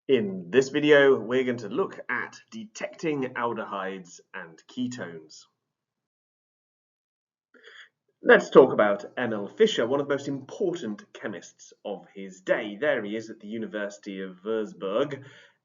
In this video, we're going to look at detecting aldehydes and ketones. Let's talk about Emil Fischer, one of the most important chemists of his day. There he is at the University of Würzburg,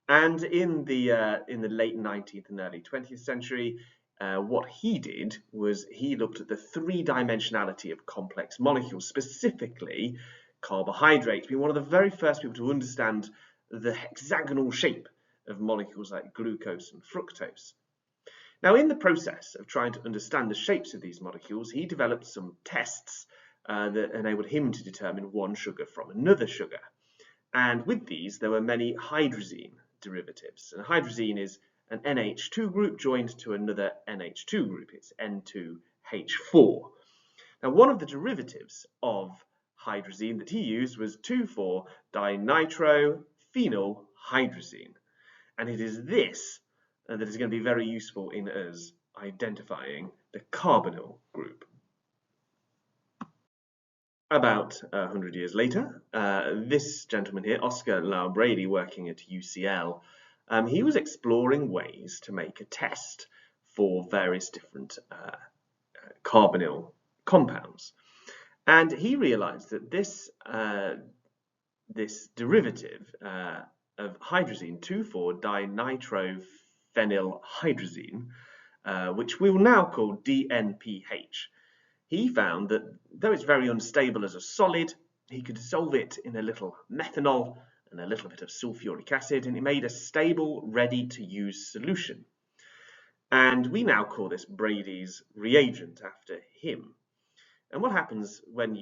and in the late 19th and early 20th century, what he did was he looked at the three-dimensionality of complex molecules, specifically carbohydrates, being one of the very first people to understand the hexagonal shape of molecules like glucose and fructose. Now, in the process of trying to understand the shapes of these molecules, he developed some tests that enabled him to determine one sugar from another sugar. And with these, there were many hydrazine derivatives. And hydrazine is an NH2 group joined to another NH2 group. It's N2H4. Now, one of the derivatives of hydrazine that he used was 2,4-dinitrophenylhydrazine. And it is this that is going to be very useful in us identifying the carbonyl group. About 100 years later, this gentleman here, Oscar Brady, working at UCL, he was exploring ways to make a test for various different carbonyl compounds. And he realized that this derivative of hydrazine, 2,4-dinitrophenylhydrazine, which we will now call DNPH, he found that though it's very unstable as a solid, he could dissolve it in a little methanol and a little bit of sulfuric acid, and it made a stable, ready-to-use solution. And we now call this Brady's reagent after him. And what happens when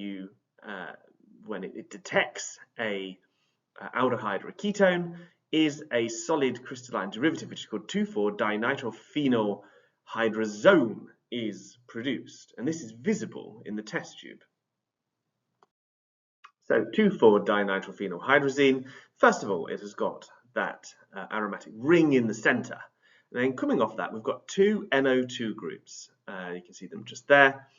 it detects a aldehyde or a ketone is a solid crystalline derivative, which is called 2,4-dinitrophenylhydrazone, is produced. And this is visible in the test tube. So 2,4-dinitrophenylhydrazine, first of all, it has got that aromatic ring in the center. And then coming off that, we've got two NO2 groups. You can see them just there.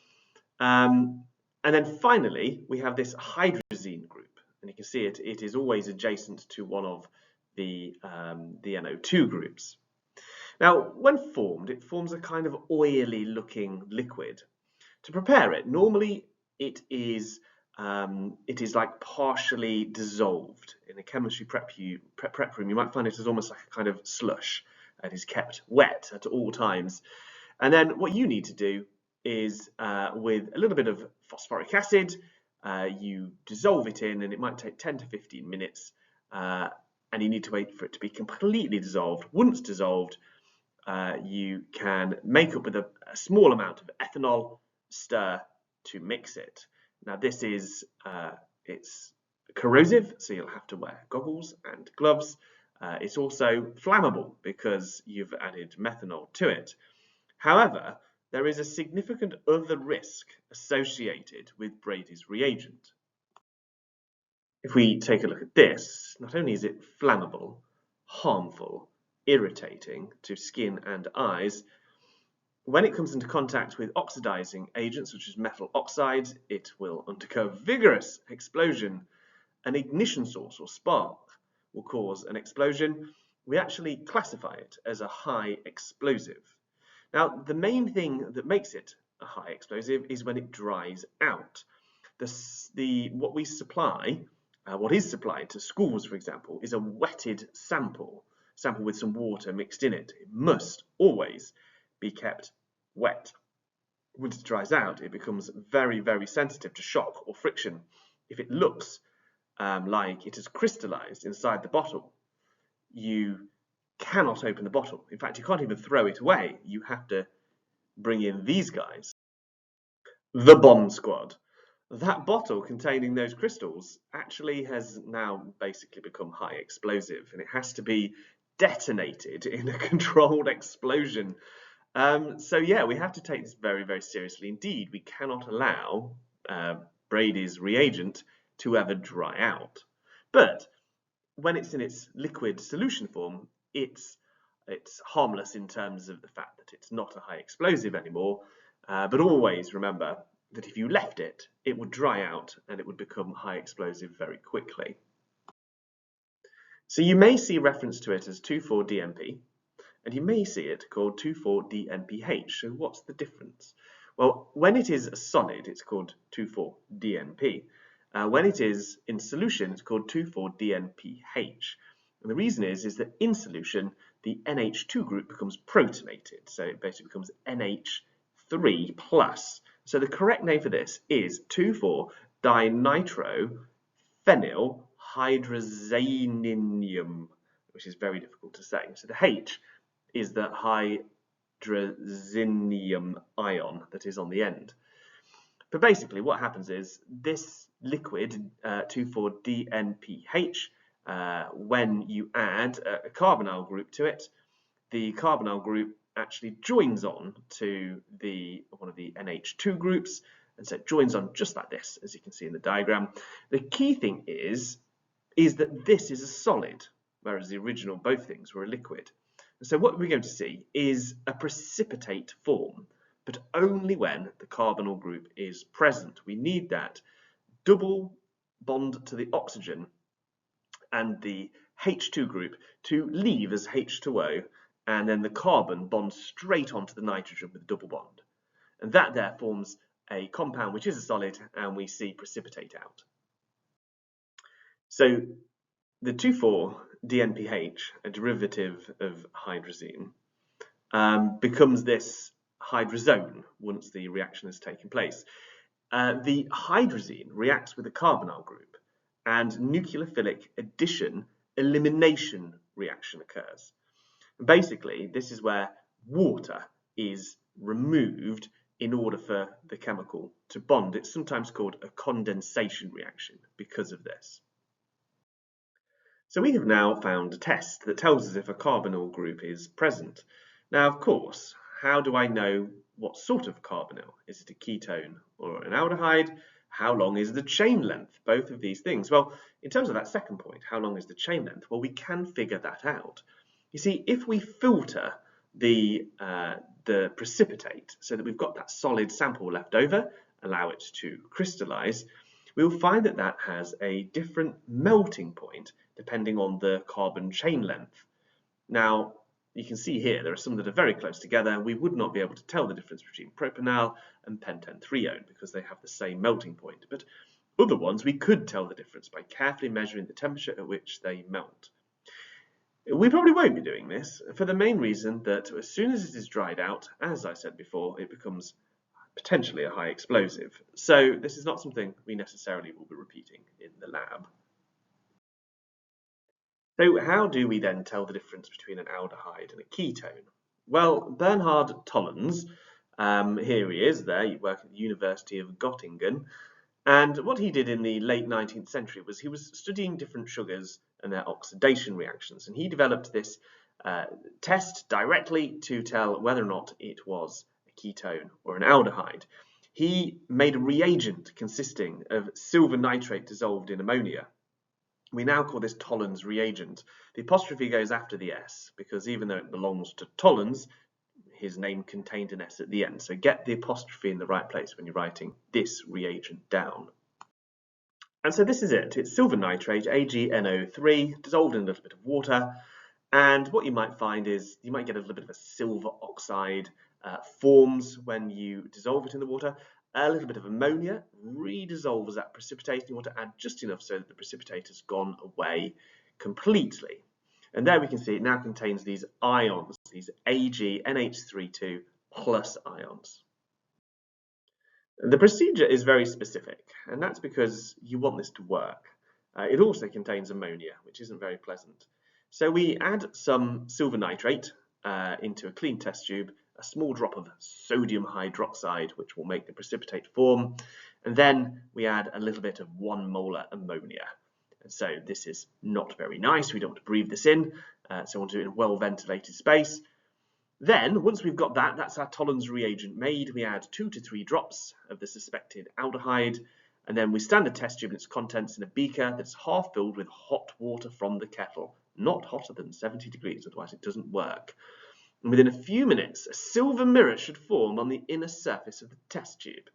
And then finally, we have this hydrazine group. And you can see it is always adjacent to one of the NO2 groups. Now, when formed, it forms a kind of oily looking liquid. To prepare it, normally it is like partially dissolved. In a chemistry prep room, you might find it as almost like a kind of slush. It is kept wet at all times. And then what you need to do is with a little bit of phosphoric acid, you dissolve it in, and it might take 10 to 15 minutes, and you need to wait for it to be completely dissolved. Once dissolved, you can make up with a small amount of ethanol, stir to mix it. Now this is, it's corrosive, so you'll have to wear goggles and gloves. It's also flammable because you've added methanol to it. However, there is a significant other risk associated with Brady's reagent. If we take a look at this, not only is it flammable, harmful, irritating to skin and eyes, when it comes into contact with oxidizing agents such as metal oxides, it will undergo vigorous explosion. An ignition source or spark will cause an explosion. We actually classify it as a high explosive. Now, the main thing that makes it a high explosive is when it dries out. What is supplied to schools, for example, is a wetted sample with some water mixed in it. It must always be kept wet. Once it dries out, it becomes very, very sensitive to shock or friction. If it looks like it has crystallized inside the bottle, you cannot open the bottle. In fact, you can't even throw it away. You have to bring in these guys, the bomb squad. That bottle containing those crystals actually has now basically become high explosive, and it has to be detonated in a controlled explosion. So yeah, we have to take this very, very seriously indeed. We cannot allow Brady's reagent to ever dry out. But when it's in its liquid solution form, it's harmless in terms of the fact that it's not a high explosive anymore. But always remember that if you left it, it would dry out and it would become high explosive very quickly. So you may see reference to it as 2,4-DNP, and you may see it called 2,4-DNPH. So what's the difference? Well, when it is a solid, it's called 2,4-DNP. When it is in solution, it's called 2,4-DNPH. And the reason is that in solution, the NH2 group becomes protonated. So it basically becomes NH3+. So the correct name for this is 2,4-dinitrofenylhydrazinium, which is very difficult to say. So the H is the hydrazinium ion that is on the end. But basically what happens is this liquid, 2,4-DNPH, when you add a carbonyl group to it, the carbonyl group actually joins on to one of the NH2 groups, and so it joins on just like this, as you can see in the diagram. The key thing is that this is a solid, whereas the original both things were a liquid. And so what we're going to see is a precipitate form, but only when the carbonyl group is present. We need that double bond to the oxygen and the H2 group to leave as H2O, and then the carbon bonds straight onto the nitrogen with a double bond. And that there forms a compound which is a solid, and we see precipitate out. So the 2,4-DNPH, a derivative of hydrazine, becomes this hydrazone once the reaction has taken place. The hydrazine reacts with the carbonyl group, and nucleophilic addition-elimination reaction occurs. Basically, this is where water is removed in order for the chemical to bond. It's sometimes called a condensation reaction because of this. So we have now found a test that tells us if a carbonyl group is present. Now, of course, how do I know what sort of carbonyl? Is it a ketone or an aldehyde? How long is the chain length? Both of these things. Well, in terms of that second point, how long is the chain length? Well, we can figure that out. You see, if we filter the precipitate so that we've got that solid sample left over, allow it to crystallize, we'll find that that has a different melting point depending on the carbon chain length. Now, you can see here there are some that are very close together. We would not be able to tell the difference between propanal and pentane-3-one because they have the same melting point. But other ones we could tell the difference by carefully measuring the temperature at which they melt. We probably won't be doing this for the main reason that as soon as it is dried out, as I said before, it becomes potentially a high explosive. So this is not something we necessarily will be repeating in the lab. So how do we then tell the difference between an aldehyde and a ketone? Well, Bernhard Tollens, here he is there, he worked at the University of Göttingen, and what he did in the late 19th century was he was studying different sugars and their oxidation reactions, and he developed this test directly to tell whether or not it was a ketone or an aldehyde. He made a reagent consisting of silver nitrate dissolved in ammonia. We now call this Tollens reagent. The apostrophe goes after the S because even though it belongs to Tollens, his name contained an S at the end. So get the apostrophe in the right place when you're writing this reagent down. And so this is it. It's silver nitrate, AgNO3, dissolved in a little bit of water. And what you might find is you might get a little bit of a silver oxide forms when you dissolve it in the water. A little bit of ammonia redissolves that precipitate, and you want to add just enough so that the precipitate has gone away completely. And there we can see it now contains these ions, these AgNH32 plus ions. The procedure is very specific, and that's because you want this to work. It also contains ammonia, which isn't very pleasant. So we add some silver nitrate into a clean test tube, a small drop of sodium hydroxide, which will make the precipitate form, and then we add a little bit of 1 molar ammonia. And so this is not very nice. We don't want to breathe this in, so we want to do it in a well-ventilated space. Then, once we've got that, that's our Tollens reagent made. We add 2 to 3 drops of the suspected aldehyde, and then we stand the test tube and its contents in a beaker that's half filled with hot water from the kettle, not hotter than 70 degrees, otherwise it doesn't work. And within a few minutes, a silver mirror should form on the inner surface of the test tube.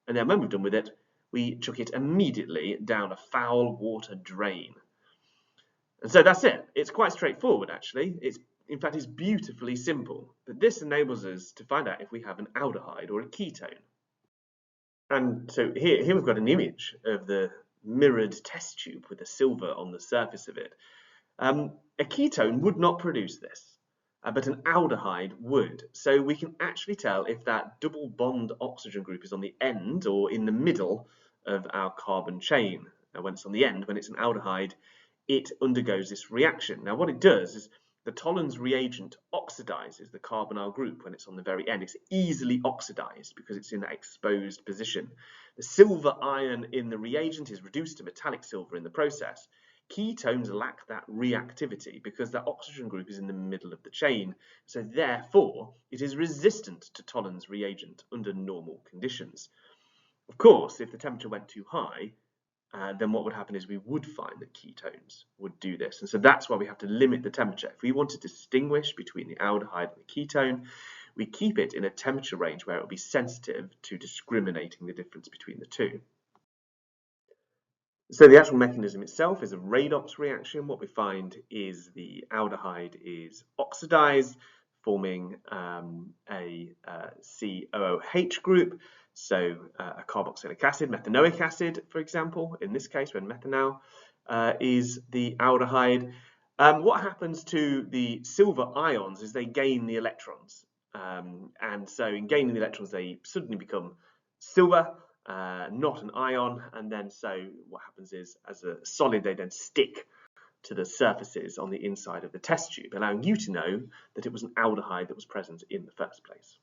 And then when we've done with it, we chuck it immediately down a foul water drain. And so that's it. It's quite straightforward, actually. In fact, it's beautifully simple. But this enables us to find out if we have an aldehyde or a ketone. And so here we've got an image of the mirrored test tube with the silver on the surface of it. A ketone would not produce this, but an aldehyde would. So we can actually tell if that double bond oxygen group is on the end or in the middle of our carbon chain. Now, when it's on the end, when it's an aldehyde, it undergoes this reaction. Now, what it does is the Tollens reagent oxidizes the carbonyl group when it's on the very end. It's easily oxidized because it's in that exposed position. The silver ion in the reagent is reduced to metallic silver in the process. Ketones lack that reactivity because that oxygen group is in the middle of the chain. So therefore, it is resistant to Tollens reagent under normal conditions. Of course, if the temperature went too high, then what would happen is we would find that ketones would do this. And so that's why we have to limit the temperature. If we want to distinguish between the aldehyde and the ketone, we keep it in a temperature range where it will be sensitive to discriminating the difference between the two. So the actual mechanism itself is a redox reaction. What we find is the aldehyde is oxidized, forming a COOH group. So a carboxylic acid, methanoic acid, for example, in this case, when methanol is the aldehyde. What happens to the silver ions is they gain the electrons. And so in gaining the electrons, they suddenly become silver, not an ion. And then so what happens is, as a solid, they then stick to the surfaces on the inside of the test tube, allowing you to know that it was an aldehyde that was present in the first place.